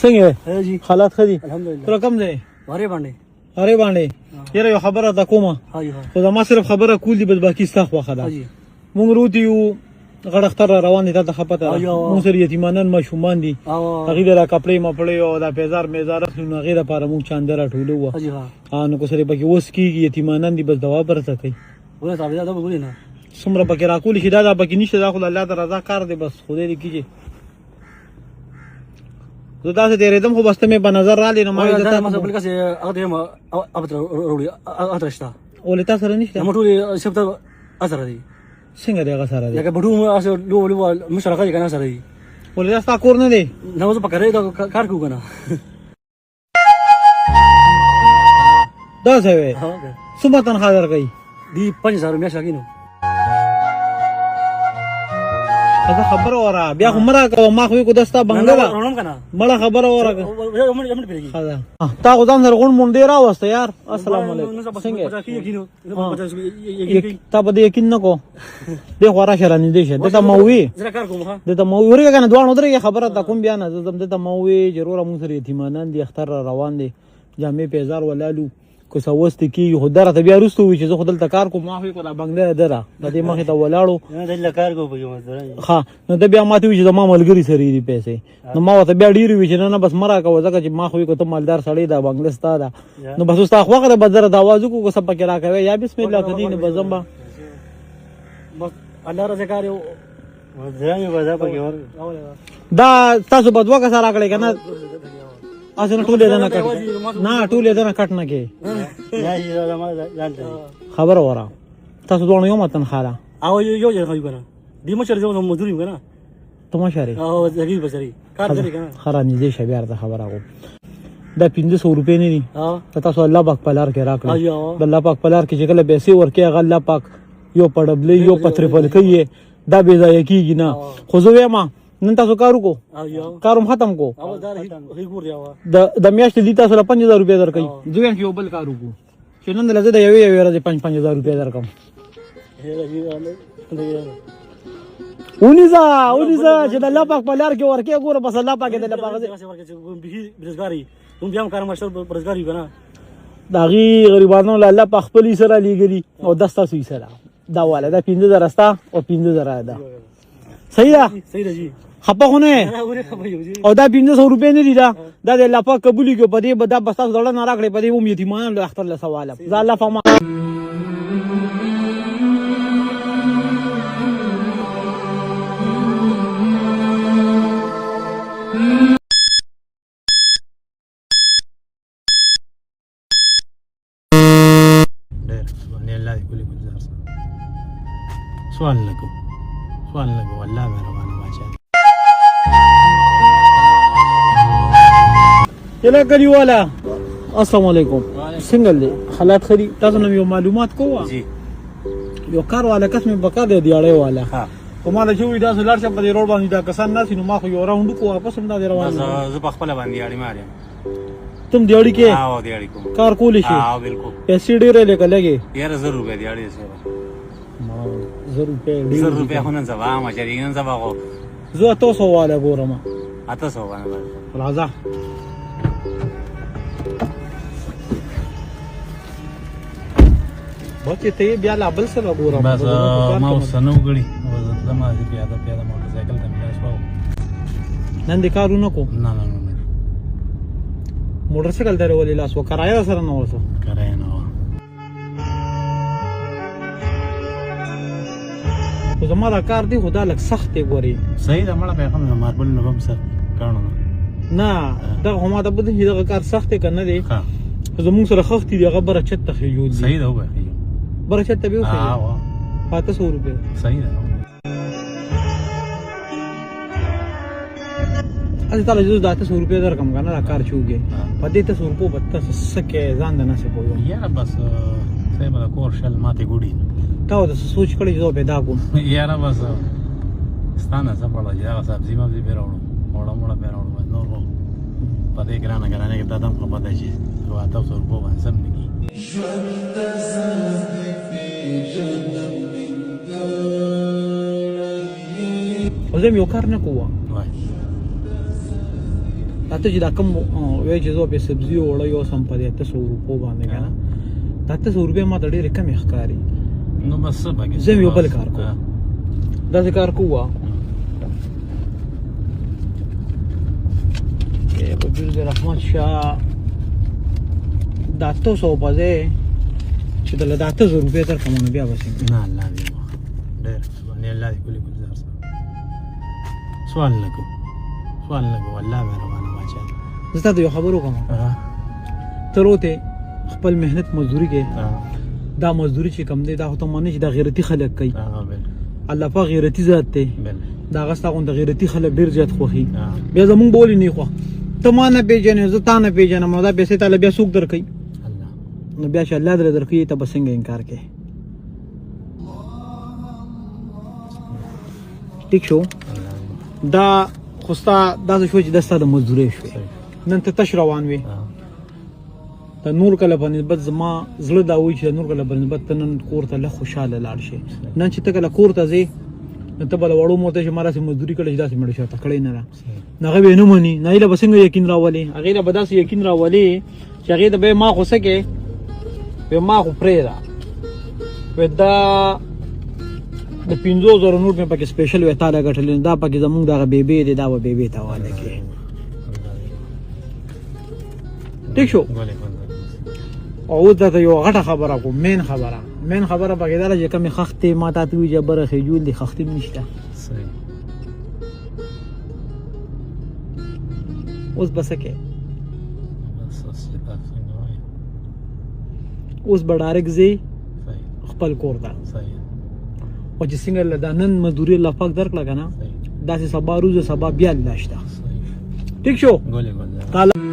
څنګه है जी حالات ښه دي अल्हम्दुलिल्लाह تر کم دی मारे बांडे هرې باندې یاره یو خبره ده کومه हाँ जी हाँ خو زما صرف خبره کول دي بس باقي ستا خوښه ده हाँ जी مونږ روتي یو غړ اختر را روان دي تا ته ښه پته ده ایوه. مونږ سره یتیمانان ماشومان دي हाँ هغې له کپړې مپړې او دا پیزار میزار اخلي نو هغې دپاره مونږ چانده راټولو وه हाँ जी हाँ نو که سره پکې اوس کېږي یتیمانان دي بس دوا برته کوي बोले साहब ज्यादा बोले ना څومره پکې راکولی شي دا پکې نشته دا خو د الله د رضا کار دی بس خدای دې کېږي زه داسې تېرېدم خو بس ته مې په نظر رالې نو ما ویل ما زه بل كاسي اقدر ما ابتر رولي اترشتا ولې تا سره نشته لما تقولي شفت اثر دي څنګه دی هغه سره دی لکه بډو لو مشرقه دي کنه سره دي ولې دا ستا کور نه دی نو زه پکره دا کار کو کنه داسې وی ها څومره تنخوا درکوي دي 5000 میاشت کینو ښه خبره وره بیا خو مه راکوه ما خو یې کو دا ستا بنګله ده رونم کنه مړه خبره وره یمن پیږي ښه ده تا خو ځان سره غونډ مونډې راوسته یار السلام علیکم څنګه تا په دې یقین نه کو دې خو راشه رانږدې شه دته ما ووي زرا کار کوم ها دته ما ووي ورګه که نه دواړه ودرېږې خبره ته کوم بیا نه زه ځم دته ما ووي چې وروره مونږ سره یتیمانان دي اختر را روان دی جامې پیزار ولالو که څه وسته کېږي خو ده راته بیا وروسته ووي چې زه خو دلته کار کوم ما خو یې کو دا بنګله ده را د دې مخې ته ولاړو دلته کار کو په مزدور ها نو ده بیا ماته ووي چې زما ملګري سره یې دي پیسې نو ما ورته بیا ډېرې ووي چې نه نه بس مه راکوه ځکه چې ما خو یې کو ته مالدار سړی ده بنګله ستا ده نو بس اوس تا خوښه ده بس زه راته اواز وکړو که څه پکې راکوې یا بسم الله که دي نه به ځم به بس الله رضا کار یو ځان به دا پکې ور دا تاسو به دوه کسه راکړئ که نه اسې نه ټول یې دنه کټ نه ټول یې دنه کټ نه کې خبره وره تاسو دواړو یو مه تنخوا ده او یو ځای خو کنه دی مشر زو مزدور یم کنه ته مشر یې او زګی بسری کار کوي کنه ښه رانږدې شه بیا راته خبره کوم دا 500 روپۍ نه دي ها ته تاسو الله پاک په لار کې راکړئ ایوه د الله پاک په لار کې چې کله پیسې ورکوي هغه الله پاک یو په ډبلۍ یو په ترپلکۍ یې دا بې ځایه کېږي نه خو زه وایم نن تاسو کار وکړو ایوه کار هم ختم کو او دا هی ګور دی او د میاشتې دي تاسو له 5000 روپۍ درکوي زه وایم چې یو بل کار وکړو چې نن له زه د یوې ورځې 5000 روپۍ درکوم ونیزه چې د الله پاک په لار کې ورکې ګوره بس الله پاک دې الله پاک دې برزګاری کوم بیا کار مشر برزګاری کنه د هغې غریبانو له الله پاک خپل سره لیږلي او دا ستاسو سره دا واله دا 5000 ستا او 5000 ده صحیح ده صحیح ده جی خپه خو نه او دا 500 روپۍ نه دي دا د الله پاک قبول کړي په دې به دا بس تاسو زړه نه راکړئ په دې هم یتیمانو له اختر له سواله زه الله فما سوال لګو والله مې روانه واچه یلا کلیواله السلام علیکم څنګه دي حالات ښه دي تاسو نو یو معلومات کوه جی یو کار والا کس مې بقا دی دیاړی والا ها خو ما له چې وي داسې لاړ شم په دې روډ باندې دا کسان ناست نو ما خو یو راونډ وکړو واپس هم دا دی روان زه په خپل باندې اړې مارم تم دیاړي کې ها دیاړي کوم کار کولی شي ها بالکل پیسې ډېرې لکه لګې یاره 1000 روپۍ دیاړي سره 1000 روپۍ 1000 روپۍ خو نن سبا ما چې نن سبا خو زه 800 والا ګورم 800 باندې راځه بچې ته بیا لا بل سره ګورم بس ما وسنو غړي زما دې پیاده موټر سایکل ته مې شو نن دې کارونه کو نه موټر سایکل درولې لاس و کرایه سره نه وسه کرایه نه خو زما دا کار دی خو دا لږ سخت دی ګورې صحیح ده مړه به هم ماربل نه هم سر کارونه نه دغه خو ما ته پته چې دغه کار سخت دی که نه دی ښه زمونږ سره خښتې دي هغه بره چت ته خېجول دي صحیح ده وبخښئ بره چت ته به وخېږي ها 800 روپۍ صحیح ده اځ تعالی جز 800 روپۍ درکم کنه دا کار چوږي په دې 800 روپو به تاسو سکه ځان نه نسې پوهیږم یاره بس صاحب دا کور شل ماته ګوډي تا د سوچ کړی چې زه پیدا کوم یاره بس ستانه سپړل یا سبزی مبزی پیراوړم وړه پیراوړم نور هو په دې ګرانه کې دادم خو پته شي 800 روپو باندې سم نگی زه یو کار نه کوم دا ته چې دا کوم وای چې زه په سبزي وړه یو سم په 800 روپو باندې کنه دا 800 روپیا ما ته ډېرې کمې ښکاري نو بس څه پکې زه یو بل کار کوم داسې کار کوه په بیر د رحمت شاه دا 800 په ځای چې دله دا 800 روپیا درکړم نو بیا به څنګه نه الله دې ډېر باندې الله دې کلی ګلزار سوال نه کوم والله مهربانه بچا زه تا ته یو خبر وکړم ته روته خپل مهنت مزدوري کې دا مزدوري چې کم دی دا ته معنی چې دا غیرتی خلک کوي الله پاک غیرتی ذات دی دا غستا غون د غیرتی خلک ډیر زیات خوخي بیا زمونږ بولی نه خو ته ما نه پیژنې زه تا نه پیژنم دا پیسې تعالی بیا څوک درکې الله نو بیا چې الله درکې ته بسنګ انکار کوي ټیک شو دا خوستا دا شو چې دستا د مزدوري شو نن ته تش روان وي ته نور کله په نسبت زما زړه دا وای چې نور کله په نسبت ته نن کور ته له خوشاله لاړ شي نن چې ته کله کور ته ځې نو ته بل وړو موته چې مارا سي مزدوري کړي داسې مړ شو تکړې نه را نغه به نه مونی نه له بسنګ یقین راولي هغه له بداس یقین راولي چې هغه د به ما خو سکه به ما خو پرې را ودا د 50,000 نور په پکې سپیشل وې تا لګټل دا پکې زمونږ دغه بیبي دی دا و بیبي ته واله کې ټیک شو او دا ته یو غټه خبره کوم مین خبره پکې دا چې کومه خختې ما ته وی جبره خجول دي خختې نشته صحیح اوس بسکه اوس بډارک زی خپل کور دا صحیح او چې څنګه لدانن مزدوري الله پاک درکړه کنه دا چې سبا روز سبا بیا لاشته ټیک شو ګولې تعالی